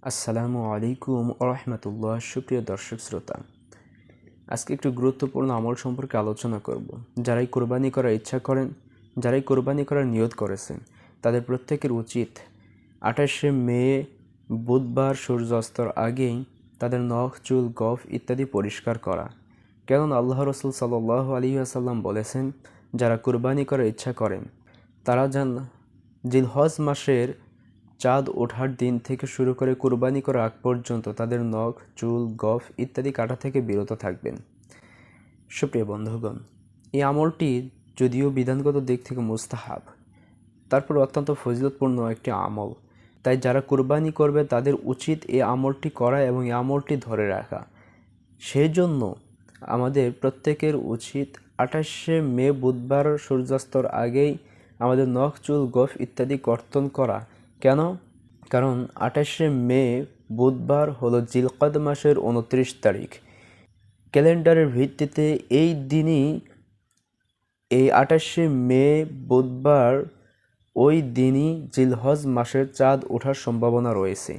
আসসালামু আলাইকুম রহমতুল্লাহ। সুপ্রিয় দর্শক শ্রোতা, আজকে একটু গুরুত্বপূর্ণ আমল সম্পর্কে আলোচনা করব। যারাই কোরবানি করার ইচ্ছা করেন, যারাই কোরবানি করার নিয়ত করেছেন, তাদের প্রত্যেকের উচিত 28শে মে বুধবার সূর্যাস্তর আগেই তাদের নখ, চুল, গোঁফ ইত্যাদি পরিষ্কার করা। কেননা আল্লাহ রসুল সাল্লাল্লাহু আলাইহি ওয়াসাল্লাম বলেছেন, যারা কোরবানি করার ইচ্ছা করেন তারা যেন জিলহজ মাসের চাঁদ ওঠার দিন থেকে শুরু করে কুরবানি করার আগ পর্যন্ত তাদের নখ, চুল, গোঁফ ইত্যাদি কাটা থেকে বিরত থাকবেন। সুপ্রিয় বন্ধুগণ, এই আমলটি যদিও বিধানগত দিক থেকে মুস্তাহাব, তারপর অত্যন্ত ফজিলতপূর্ণ একটি আমল। তাই যারা কুরবানি করবে তাদের উচিত এই আমলটি করা এবং এই আমলটি ধরে রাখা। সেই জন্য আমাদের প্রত্যেকের উচিত 28শে মে বুধবার সূর্যাস্তর আগেই আমাদের নখ, চুল, গোঁফ ইত্যাদি কর্তন করা। কেন? কারণ 28শে মে বুধবার হলো জিলকদ মাসের 29 তারিখ। ক্যালেন্ডারের ভিত্তিতে এই দিনই, এই 28শে মে বুধবার, ওই দিনই জিলহজ মাসের চাঁদ ওঠার সম্ভাবনা রয়েছে।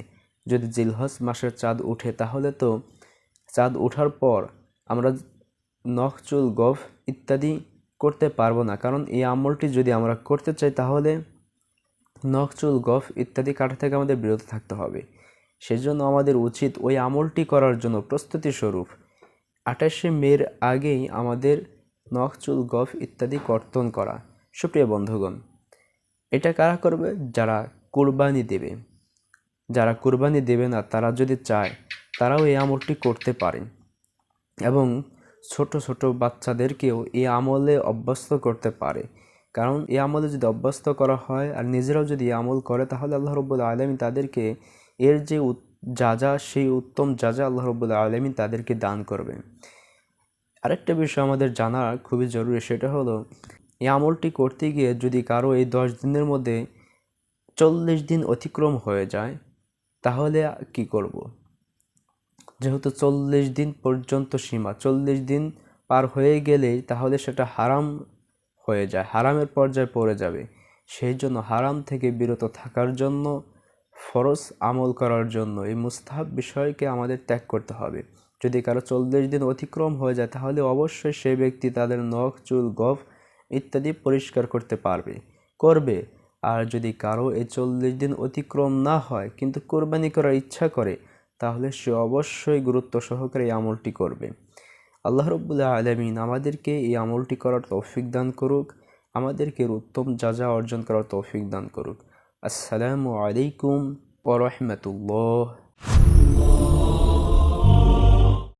যদি জিলহজ মাসের চাঁদ ওঠে তাহলে তো চাঁদ ওঠার পর আমরা নখ, চুল, গোঁফ ইত্যাদি করতে পারবো না। কারণ এই আমলটি যদি আমরা করতে চাই তাহলে নখ, চুল, গোঁফ ইত্যাদি কাটা থেকে আমাদের বিরত থাকতে হবে। সেজন্য আমাদের উচিত ওই আমলটি করার জন্য প্রস্তুতি স্বরূপ 28শে মের আগেই আমাদের নখ, চুল, গোঁফ ইত্যাদি কর্তন করা। সুপ্রিয় বন্ধুগণ, এটা কারা করবে? যারা কুরবানি দেবে। যারা কুরবানি দেবে না তারা যদি চায় তারাও এই আমলটি করতে পারেন এবং ছোট ছোট বাচ্চাদেরকেও এই আমলে অভ্যস্ত করতে পারে। কারণ এই আমলে যদি অভ্যস্ত করা হয় আর নিজেরাও যদি আমল করে তাহলে আল্লাহ রাব্বুল আলামিন তাদেরকে এর যে যা সেই উত্তম যা আল্লাহ রাব্বুল আলামিন তাদেরকে দান করবেন। আরেকটা বিষয় আমাদের জানা খুবই জরুরি, সেটা হলো এই আমলটি করতে গিয়ে যদি কারো এই 10 দিনের মধ্যে 40 দিন অতিক্রম হয়ে যায় তাহলে কি করব? যেহেতু 40 দিন পর্যন্ত সীমা, 40 দিন পার হয়ে গেলেই তাহলে সেটা হারাম হয়ে যায়, হারামের পর্যায়ে পড়ে যাবে। সেই জন্য হারাম থেকে বিরত থাকার জন্য, ফরজ আমল করার জন্য এই মুস্তাহাব বিষয়কে আমাদের ত্যাগ করতে হবে। যদি কারো 40 দিন অতিক্রম হয়ে যায় তাহলে অবশ্যই সেই ব্যক্তি তাদের নখ, চুল, গোঁফ ইত্যাদি পরিষ্কার করবে। আর যদি কারো এই 40 দিন অতিক্রম না হয় কিন্তু কোরবানি করার ইচ্ছা করে তাহলে সে অবশ্যই গুরুত্ব সহকারে এই আমলটি করবে। আল্লাহ রাব্বুল আলামিন আমাদেরকে এই আমলটি করার তৌফিক দান করুক, আমাদেরকে উত্তম যা অর্জন করার তৌফিক দান করুক। আসসালামু আলাইকুম ওয়া রাহমাতুল্লাহ।